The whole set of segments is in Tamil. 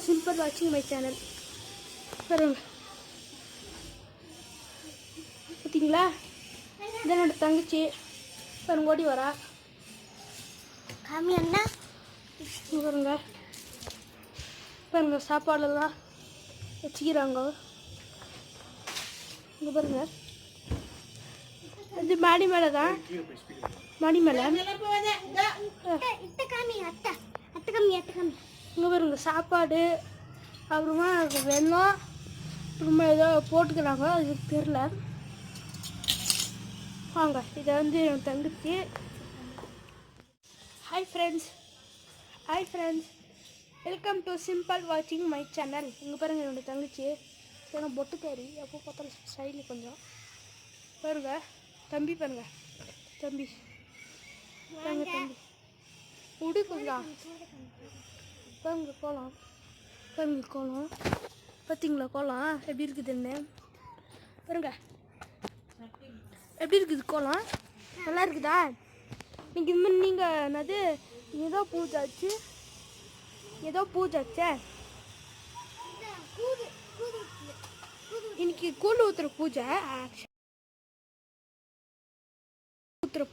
சிம்பிள் வாட்சிங் மை சேனல். பாருங்க, பார்த்தீங்களா? இதான் என்னோட தங்கச்சி. பாருங்க, ஓடி வரா. காமி அண்ணா பாருங்க பாருங்க, சாப்பாடெல்லாம் வச்சுக்கிறாங்க. இங்கே பாருங்க, இது மாடி மேலே தான். மாடி மேலே இங்கே பாருங்க சாப்பாடு, அப்புறமா வெள்ளம், அப்புறமா ஏதோ போட்டுக்கிறாங்க, அதுக்கு தெரில. வாங்க, இதை வந்து என் தங்கச்சி. Hi friends, welcome to simple வாட்சிங் மை சேனல். இங்கே பாருங்கள் என்னோடய தங்கச்சி. ஏன்னா பொட்டுக்காரி எப்போ பார்த்தாலும் ஸ்டைலு கொஞ்சம். பாருங்க தம்பி, பாருங்க தம்பி, பாருங்க தம்பி உடி கொஞ்சம். பாருங்க கோலம், பாருங்க கோலம், பார்த்தீங்களா கோலம் எப்படி இருக்குதுன்னு? பாருங்க எப்படி இருக்குது கோலம், நல்லா இருக்குதா? நீங்கள் இது மாதிரி நீங்கள் என்னது ஏதோ பூஜாச்சே இன்னைக்கு கூழ் ஊற்றுற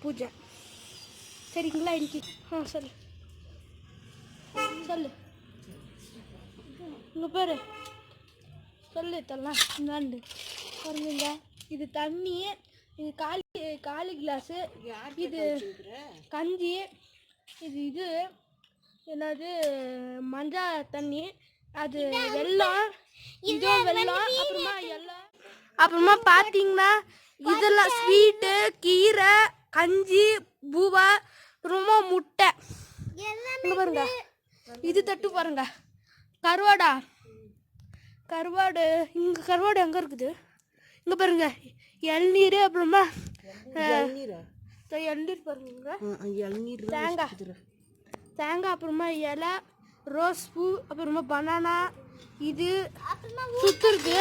பூஜை, சரிங்களா? இன்னைக்கு சொல்லு இங்கே பாரு, சொல்லு தரலாம். இந்தாண்டு பாருங்க, இது தண்ணி, இது காலி கிளாஸு, இது கஞ்சி, இது என்னது மஞ்சள் தண்ணி, அது வெல்லம், இது வெல்லம், அப்புறமா பார்த்தீங்கன்னா இதெல்லாம் ஸ்வீட்டு, கீரை, கஞ்சி, பூவா, ரொம்ப முட்டை. இங்கே பாருங்க, இது தட்டு பாருங்க, கருவாடு. இங்கே கருவாடு எங்கே இருக்குது? இங்கே பாருங்க இளநீர், அப்புறமா இளநீர் பாருங்க, தேங்காய், அப்புறமா இலை, ரோஸ் பூ, அப்புறமா பனானா, இது சுத்துறது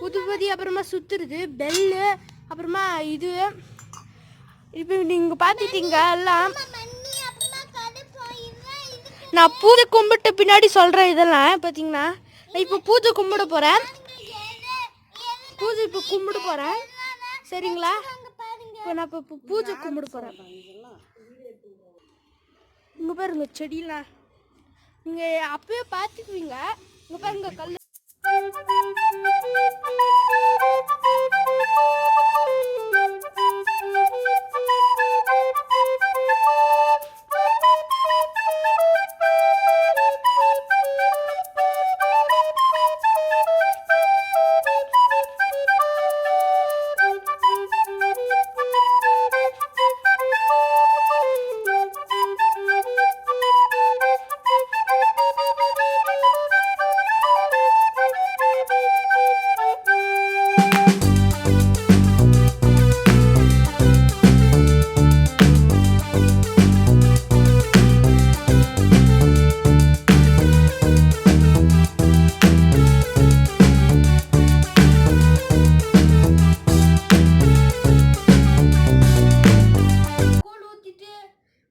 புதுபதி, அப்புறமா சுத்துறது பெல்லு, அப்புறமா இது. இப்போ நீங்கள் பார்த்துட்டீங்க எல்லாம். நான் பூஜை கும்பிட்டு பின்னாடி சொல்கிறேன் இதெல்லாம். பார்த்தீங்கன்னா நான் இப்போ பூஜை கும்பிட போகிறேன். சரிங்களா? இப்போ நான் இப்போ பூஜை கும்பிட போகிறேன். இங்கே பாருங்க செடியெலாம், நீங்கள் அப்பயே பார்த்துக்குவீங்க. இங்கே பாருங்க கல்.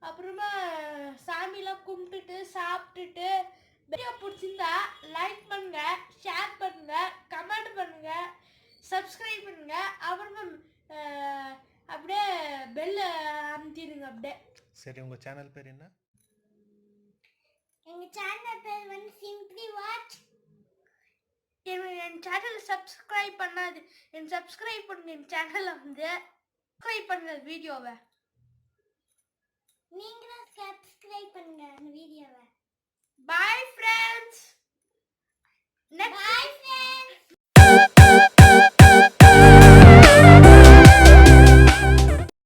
அப்புறமா சாமிலாம் கும்பிட்டுட்டு சாப்பிட்டுட்டு, வீடியோ பிடிச்சிருந்தா லைக் பண்ணுங்க, ஷேர் பண்ணுங்க, கமெண்ட் பண்ணுங்க, சப்ஸ்கிரைப் பண்ணுங்க, அப்புறமா அப்படியே பெல் அமுத்திடுங்க அப்படியே. சரி, உங்க சேனல் பேர் என்ன? எங்க சேனல் பேர் வந்து சிம்பிளி வாட்ச். என் சேனலை சப்ஸ்கிரைப் பண்ணாது, சப்ஸ்கிரைப் பண்ணுங்க. என் சேனலை வந்து சப்ஸ்கிரைப் பண்ணுங்க வீடியோவை. நீங்களும் சப்ஸ்கிரைப் பண்ணுங்க அந்த வீடியோவை. Bye friends.